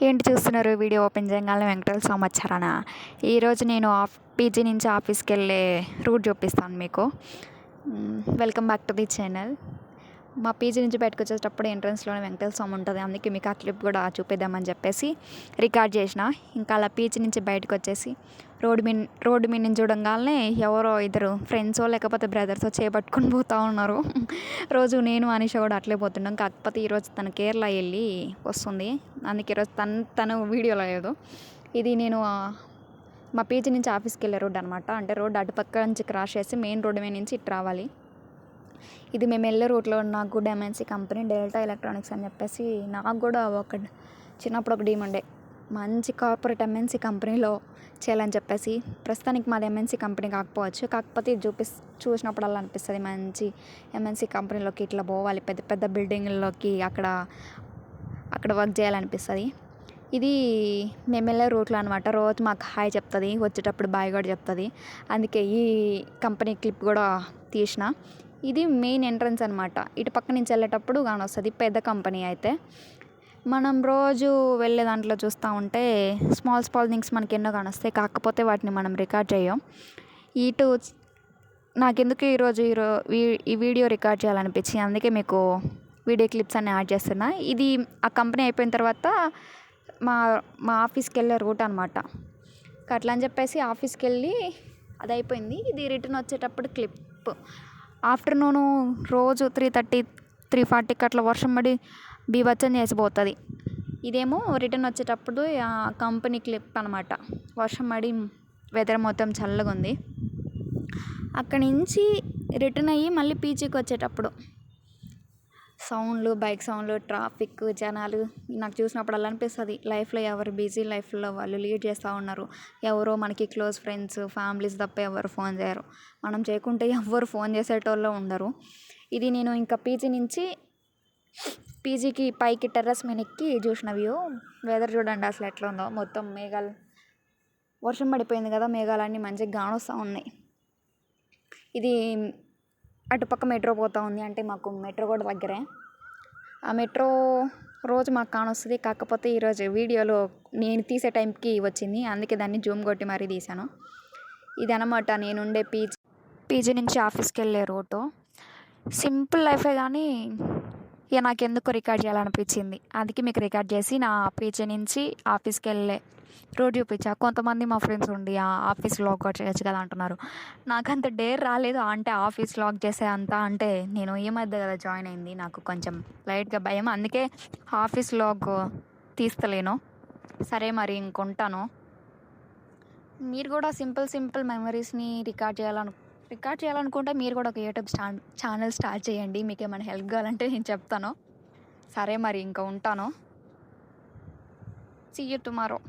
ఏంటి చూస్తున్నారు? Video open చేయగానే వెంకటేశ్వర స్వామి వచ్చారనా? ఈరోజు నేను పీజీ నుంచి ఆఫీస్కి వెళ్ళే రూట్ చూపిస్తాను మీకు. Welcome back to the channel. మా పీజీ నుంచి బయటకు వచ్చేటప్పుడు ఎంట్రన్స్లోనే వెంకటేశ్వర స్వామి ఉంటుంది. అందుకే మీకు ఆ క్లిప్ కూడా చూపిద్దామని చెప్పేసి రికార్డ్ చేసిన. ఇంకా అలా పీజీ నుంచి బయటకు వచ్చేసి రోడ్డు మీద నుంచి చూడంగానే ఎవరో ఇద్దరు ఫ్రెండ్సో లేకపోతే బ్రదర్సో చేపట్టుకొని పోతూ ఉన్నారు. రోజు నేను అనిష కూడా అట్లే పోతున్నాం. కాకపోతే ఈరోజు తను కేరళ వెళ్ళి వస్తుంది, అందుకే ఈరోజు తను వీడియోలో లేదు. ఇది నేను మా పీజీ నుంచి ఆఫీస్కి వెళ్ళే రోడ్ అనమాట. అంటే రోడ్ అటుపక్క నుంచి క్రాస్ చేసి మెయిన్ రోడ్డు మీద నుంచి ఇటు రావాలి. ఇది మేము వెళ్ళే రూట్లో ఉన్న good MNC company delta electronics అని చెప్పేసి. నాకు కూడా చిన్నప్పుడు ఒక డ్రీమ్ ఉండే, మంచి కార్పొరేట్ ఎంఎన్సీ కంపెనీలో చేయాలని చెప్పేసి. ప్రస్తుతానికి మాది ఎంఎన్సీ కంపెనీ కాకపోతే ఇది చూసినప్పుడు అలా అనిపిస్తుంది, మంచి ఎంఎన్సీ కంపెనీలోకి ఇట్లా పోవాలి, పెద్ద పెద్ద బిల్డింగ్లోకి అక్కడ వర్క్ చేయాలనిపిస్తుంది. ఇది మేము వెళ్ళే రూట్లో అనమాట. రోజు మాకు హాయ్ చెప్తుంది, వచ్చేటప్పుడు బాయ్ కూడా చెప్తుంది. అందుకే ఈ కంపెనీ క్లిప్ కూడా తీసిన. ఇది మెయిన్ ఎంట్రన్స్ అనమాట. ఇటు పక్క నుంచి వెళ్ళేటప్పుడు కానొస్తుంది పెద్ద కంపెనీ. అయితే మనం రోజు వెళ్ళే దాంట్లో చూస్తూ ఉంటే స్మాల్ థింగ్స్ మనకి ఎన్నో కానొస్తాయి, కాకపోతే వాటిని మనం రికార్డ్ చేయం. నాకెందుకు ఈరోజు ఈ వీడియో రికార్డ్ చేయాలనిపించింది, అందుకే మీకు వీడియో క్లిప్స్ అన్నీ యాడ్ చేస్తున్నా. ఇది ఆ కంపెనీ అయిపోయిన తర్వాత మా ఆఫీస్కి వెళ్ళే రూట్ అనమాట. అట్లా అని చెప్పేసి ఆఫీస్కి వెళ్ళి అది అయిపోయింది. ఇది రిటర్న్ వచ్చేటప్పుడు క్లిప్. ఆఫ్టర్నూను రోజు 3:30, 3:40కి అట్లా వర్షం పడి బీభత్సం చేసిపోతుంది. ఇదేమో రిటర్న్ వచ్చేటప్పుడు ఆ కంపెనీ క్లిప్ అనమాట. వర్షం పడి వెదర్ మొత్తం చల్లగా ఉంది. అక్కడి నుంచి రిటర్న్ అయ్యి మళ్ళీ పీజీకి వచ్చేటప్పుడు సౌండ్లు, బైక్ సౌండ్లు, ట్రాఫిక్, జనాలు నాకు చూసినప్పుడు అలా అనిపిస్తుంది, లైఫ్లో ఎవరు బిజీ లైఫ్లో వాళ్ళు లీడ్ చేస్తూ ఉన్నారు. ఎవరో మనకి క్లోజ్ ఫ్రెండ్స్, ఫ్యామిలీస్ తప్ప ఎవరు ఫోన్ చేయరు. మనం చేయకుంటే ఎవరు ఫోన్ చేసేటోళ్ళు ఉండరు. ఇది నేను ఇంకా పీజీకి పైకి టెర్రస్ మీద ఎక్కి చూసిన వ్యూ. వెదర్ చూడండి అసలు ఎట్లా ఉందో. మొత్తం మేఘాలు, వర్షం పడిపోయింది కదా, మేఘాలన్నీ మంచిగా గానొస్తూ ఉన్నాయి. ఇది అటుపక్క మెట్రో పోతూ ఉంది, అంటే మాకు మెట్రో కూడా దగ్గరే. ఆ మెట్రో రోజు మాకు కానొస్తుంది, కాకపోతే ఈరోజు వీడియోలో నేను తీసే టైంకి వచ్చింది, అందుకే దాన్ని జూమ్ కొట్టి మరీ తీశాను. ఇది అనమాట నేనుండే పీజీ నుంచి ఆఫీస్కి వెళ్ళే రూటు. సింపుల్ లైఫే కానీ ఇక నాకు ఎందుకు రికార్డ్ చేయాలనిపించింది, అందుకే మీకు రికార్డ్ చేసి నా పీజీ నుంచి ఆఫీస్కి వెళ్ళే రోడ్ చూపించా. కొంతమంది మా ఫ్రెండ్స్ ఉండి ఆఫీస్ లాగ్ చేయొచ్చు కదా అంటున్నారు. నాకంత డేర్ రాలేదు, అంటే ఆఫీస్ లాగ్ చేసే అంత. అంటే నేను ఈ మధ్య కదా జాయిన్ అయింది, నాకు కొంచెం లైట్గా భయం, అందుకే ఆఫీస్ లాగ్ తీస్తలేను. సరే మరి ఇంకొంటాను. మీరు కూడా సింపుల్ మెమరీస్ని రికార్డ్ చేయాలనుకుంటే మీరు కూడా ఒక యూట్యూబ్ ఛానల్ స్టార్ట్ చేయండి. మీకు ఏమైనా హెల్ప్ కావాలంటే నేను చెప్తాను. సరే మరి ఇంకా ఉంటాను. See you tomorrow.